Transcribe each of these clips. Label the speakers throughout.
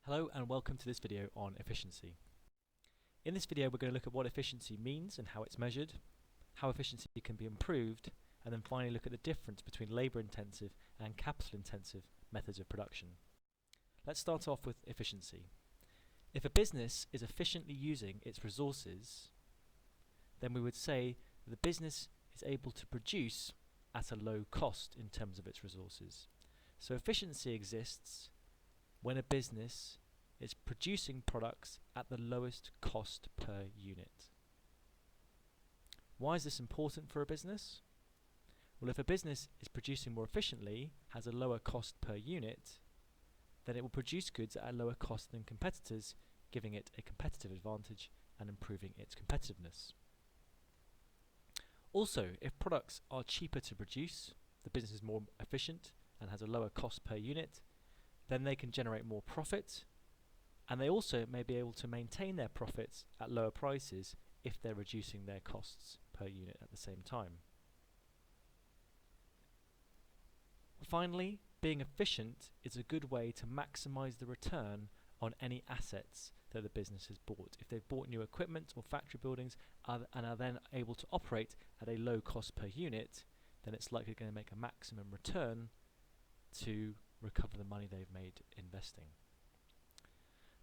Speaker 1: Hello and welcome to this video on efficiency. In this video we're going to look at what efficiency means and how it's measured, how efficiency can be improved, and then finally look at the difference between labour intensive and capital intensive methods of production. Let's start off with efficiency. If a business is efficiently using its resources, then we would say that the business is able to produce at a low cost in terms of its resources. So efficiency exists when a business is producing products at the lowest cost per unit. Why is this important for a business? Well, if a business is producing more efficiently, has a lower cost per unit, then it will produce goods at a lower cost than competitors, giving it a competitive advantage and improving its competitiveness. Also, if products are cheaper to produce, the business is more efficient and has a lower cost per unit, then they can generate more profit, and they also may be able to maintain their profits at lower prices if they're reducing their costs per unit at the same time. Finally, being efficient is a good way to maximize the return on any assets that the business has bought. If they've bought new equipment or factory buildings and are then able to operate at a low cost per unit, then it's likely going to make a maximum return to recover the money they've made investing.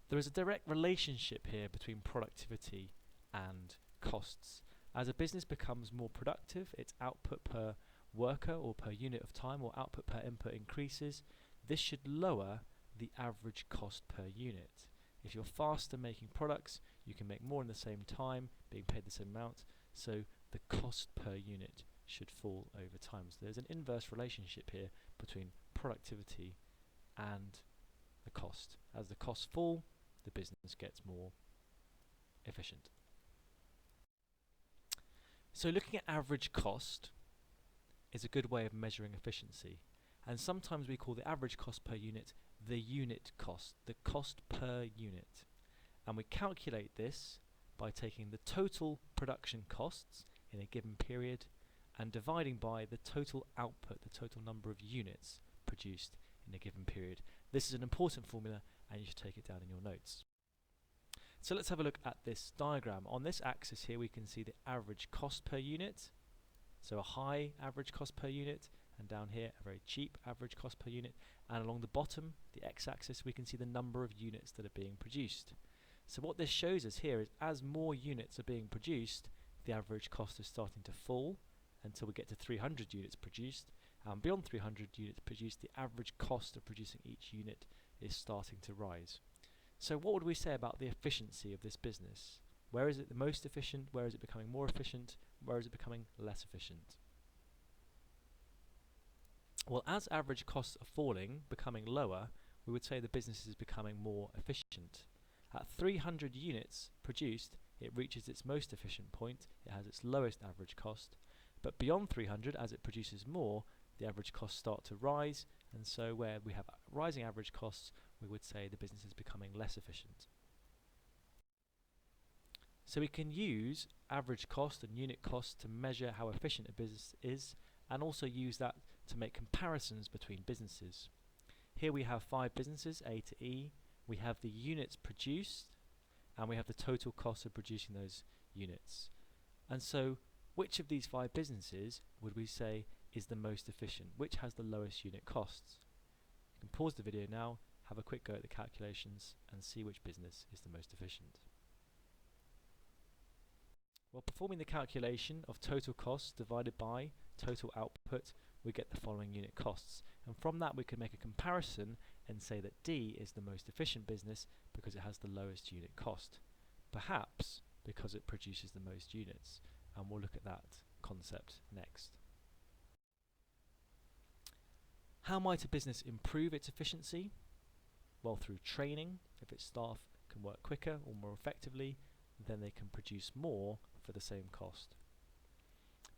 Speaker 1: There is a direct relationship here between productivity and costs. As a business becomes more productive, its output per worker or per unit of time or output per input increases. This should lower the average cost per unit. If you're faster making products, you can make more in the same time, being paid the same amount, so the cost per unit should fall over time. So there's an inverse relationship here between productivity and the cost. As the costs fall, the business gets more efficient. So looking at average cost is a good way of measuring efficiency, and sometimes we call the average cost per unit the unit cost, the cost per unit, and we calculate this by taking the total production costs in a given period and dividing by the total output, the total number of units produced in a given period. This is an important formula and you should take it down in your notes. So let's have a look at this diagram. On this axis here we can see the average cost per unit, so a high average cost per unit, and down here a very cheap average cost per unit, and along the bottom, the x-axis, we can see the number of units that are being produced. So what this shows us here is as more units are being produced, the average cost is starting to fall until we get to 300 units produced, and beyond 300 units produced, the average cost of producing each unit is starting to rise. So what would we say about the efficiency of this business? Where is it the most efficient? Where is it becoming more efficient? Where is it becoming less efficient? Well, as average costs are falling, becoming lower, we would say the business is becoming more efficient. At 300 units produced, it reaches its most efficient point, it has its lowest average cost, but beyond 300, as it produces more, the average costs start to rise, and so where we have rising average costs, we would say the business is becoming less efficient. So we can use average cost and unit cost to measure how efficient a business is, and also use that to make comparisons between businesses. Here we have 5 businesses, A to E. We have the units produced, and we have the total cost of producing those units. And so, which of these 5 businesses would we say is the most efficient? Which has the lowest unit costs? You can pause the video now, have a quick go at the calculations, and see which business is the most efficient. Well, performing the calculation of total costs divided by total output, we get the following unit costs. And from that we can make a comparison and say that D is the most efficient business because it has the lowest unit cost. Perhaps because it produces the most units. And we'll look at that concept next. How might a business improve its efficiency? Well, through training. If its staff can work quicker or more effectively, then they can produce more for the same cost.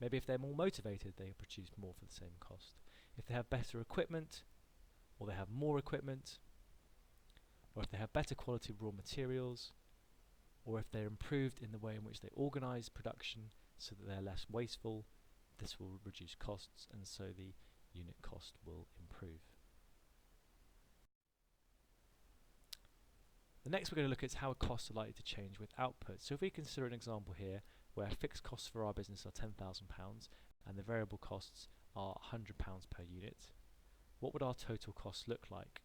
Speaker 1: Maybe if they're more motivated, they produce more for the same cost. If they have better equipment, or they have more equipment, or if they have better quality raw materials, or if they're improved in the way in which they organize production so that they're less wasteful, this will reduce costs, and so the unit cost will improve. next we're going to look at how costs are likely to change with output. So if we consider an example here where fixed costs for our business are £10,000 and the variable costs are £100 per unit, what would our total costs look like?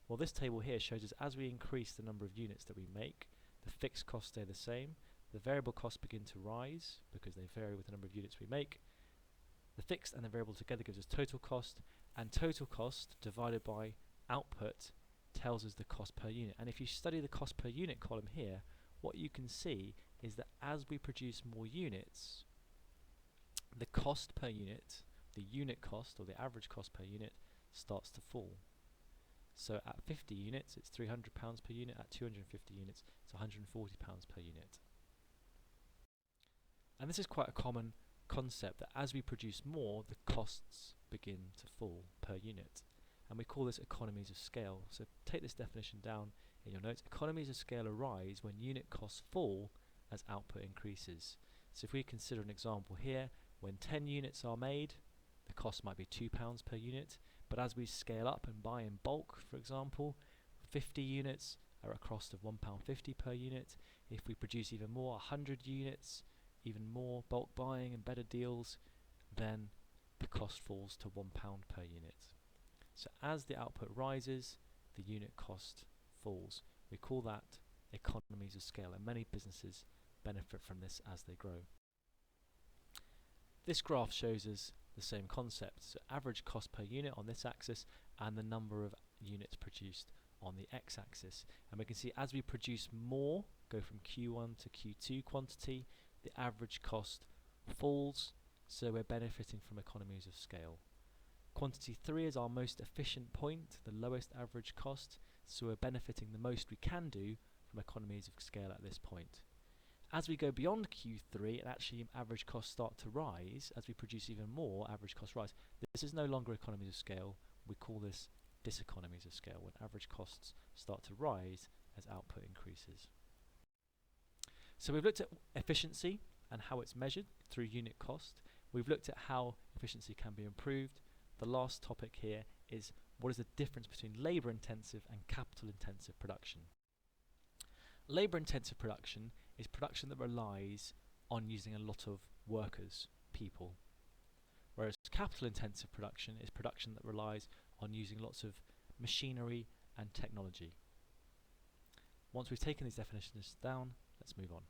Speaker 1: Well, this table here shows us as we increase the number of units that we make, the fixed costs stay the same, the variable costs begin to rise because they vary with the number of units we make. The fixed and the variable together gives us total cost, and total cost divided by output tells us the cost per unit. And if you study the cost per unit column here, what you can see is that as we produce more units, the cost per unit, the unit cost or the average cost per unit, starts to fall. So at 50 units it's £300 per unit, at 250 units it's £140 per unit. And this is quite a common concept, that as we produce more, the costs begin to fall per unit. And we call this economies of scale. So take this definition down in your notes. Economies of scale arise when unit costs fall as output increases. So if we consider an example here, when 10 units are made, the cost might be £2 per unit, but as we scale up and buy in bulk, for example, 50 units are a cost of £1.50 per unit. If we produce even more, 100 units, even more bulk buying and better deals, then the cost falls to £1 per unit. So as the output rises, the unit cost falls. We call that economies of scale, and many businesses benefit from this as they grow. This graph shows us the same concept, so average cost per unit on this axis and the number of units produced on the x-axis. And we can see as we produce more, go from Q1 to Q2 quantity, the average cost falls, so we're benefiting from economies of scale. Quantity 3 is our most efficient point, the lowest average cost, so we're benefiting the most we can do from economies of scale at this point. As we go beyond Q3 and actually average costs start to rise, as we produce even more, average costs rise. This is no longer economies of scale, we call this diseconomies of scale, when average costs start to rise as output increases. So we've looked at efficiency and how it's measured through unit cost. We've looked at how efficiency can be improved. The last topic here is what is the difference between labour intensive and capital intensive production. Labour intensive production is production that relies on using a lot of workers, people, whereas capital intensive production is production that relies on using lots of machinery and technology. Once we've taken these definitions down, let's move on.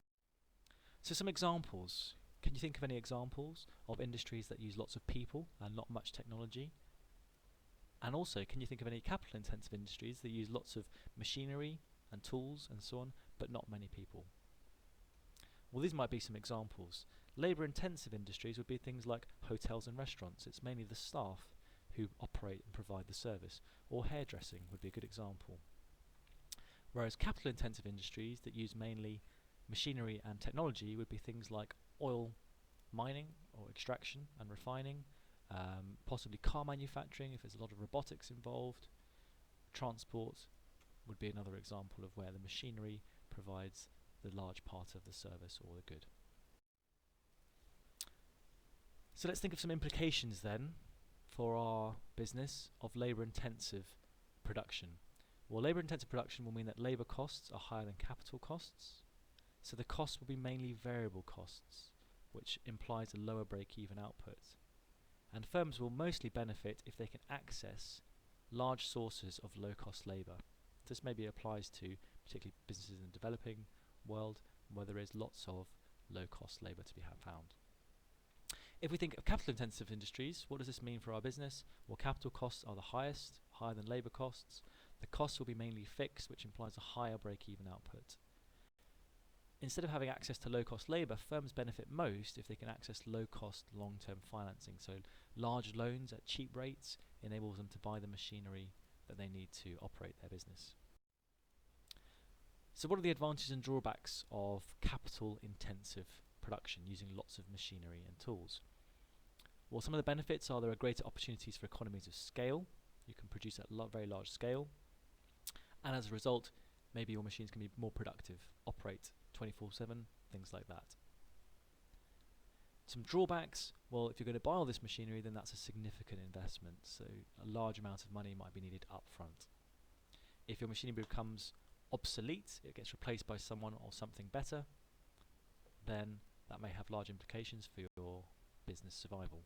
Speaker 1: So some examples. Can you think of any examples of industries that use lots of people and not much technology? And also, can you think of any capital intensive industries that use lots of machinery and tools and so on, but not many people? Well, these might be some examples. Labour intensive industries would be things like hotels and restaurants. It's mainly the staff who operate and provide the service. Or hairdressing would be a good example. Whereas capital intensive industries that use mainly machinery and technology would be things like oil mining or extraction and refining, possibly car manufacturing if there's a lot of robotics involved. Transport would be another example of where the machinery provides the large part of the service or the good. So let's think of some implications then for our business of labour intensive production. Well, labour intensive production will mean that labour costs are higher than capital costs, so the costs will be mainly variable costs, which implies a lower break-even output. And firms will mostly benefit if they can access large sources of low-cost labour. This maybe applies to particularly businesses in the developing world where there is lots of low-cost labour to be found. If we think of capital-intensive industries, what does this mean for our business? Well, capital costs are the highest, higher than labour costs. The costs will be mainly fixed, which implies a higher break-even output. Instead of having access to low-cost labour, firms benefit most if they can access low-cost long-term financing. So large loans at cheap rates enables them to buy the machinery that they need to operate their business. So what are the advantages and drawbacks of capital-intensive production using lots of machinery and tools? Well, some of the benefits are there are greater opportunities for economies of scale. You can produce at very large scale, and as a result, maybe your machines can be more productive, operate 24/7, things like that. Some drawbacks, well, if you're going to buy all this machinery, then that's a significant investment, so a large amount of money might be needed up front. If your machinery becomes obsolete, it gets replaced by someone or something better, then that may have large implications for your business survival.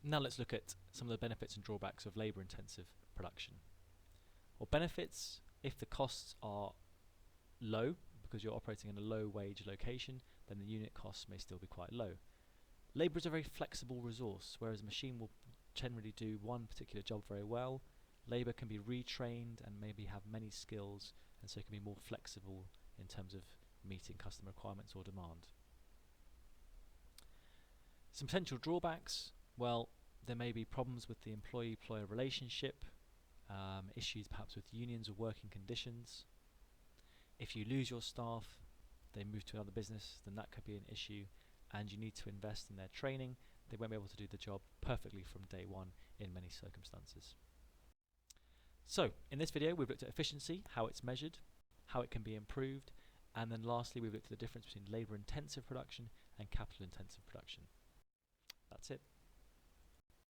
Speaker 1: Now let's look at some of the benefits and drawbacks of labour-intensive production. Well, benefits, if the costs are low, because you're operating in a low-wage location, then the unit costs may still be quite low. Labour is a very flexible resource, whereas a machine will generally do one particular job very well. Labour can be retrained and maybe have many skills, and so it can be more flexible in terms of meeting customer requirements or demand. Some potential drawbacks, well, there may be problems with the employee-employer relationship, issues perhaps with unions or working conditions. If you lose your staff, they move to another business, then that could be an issue, and you need to invest in their training. They won't be able to do the job perfectly from day one in many circumstances. So, in this video we've looked at efficiency, how it's measured, how it can be improved, and then lastly we've looked at the difference between labour-intensive production and capital-intensive production. That's it.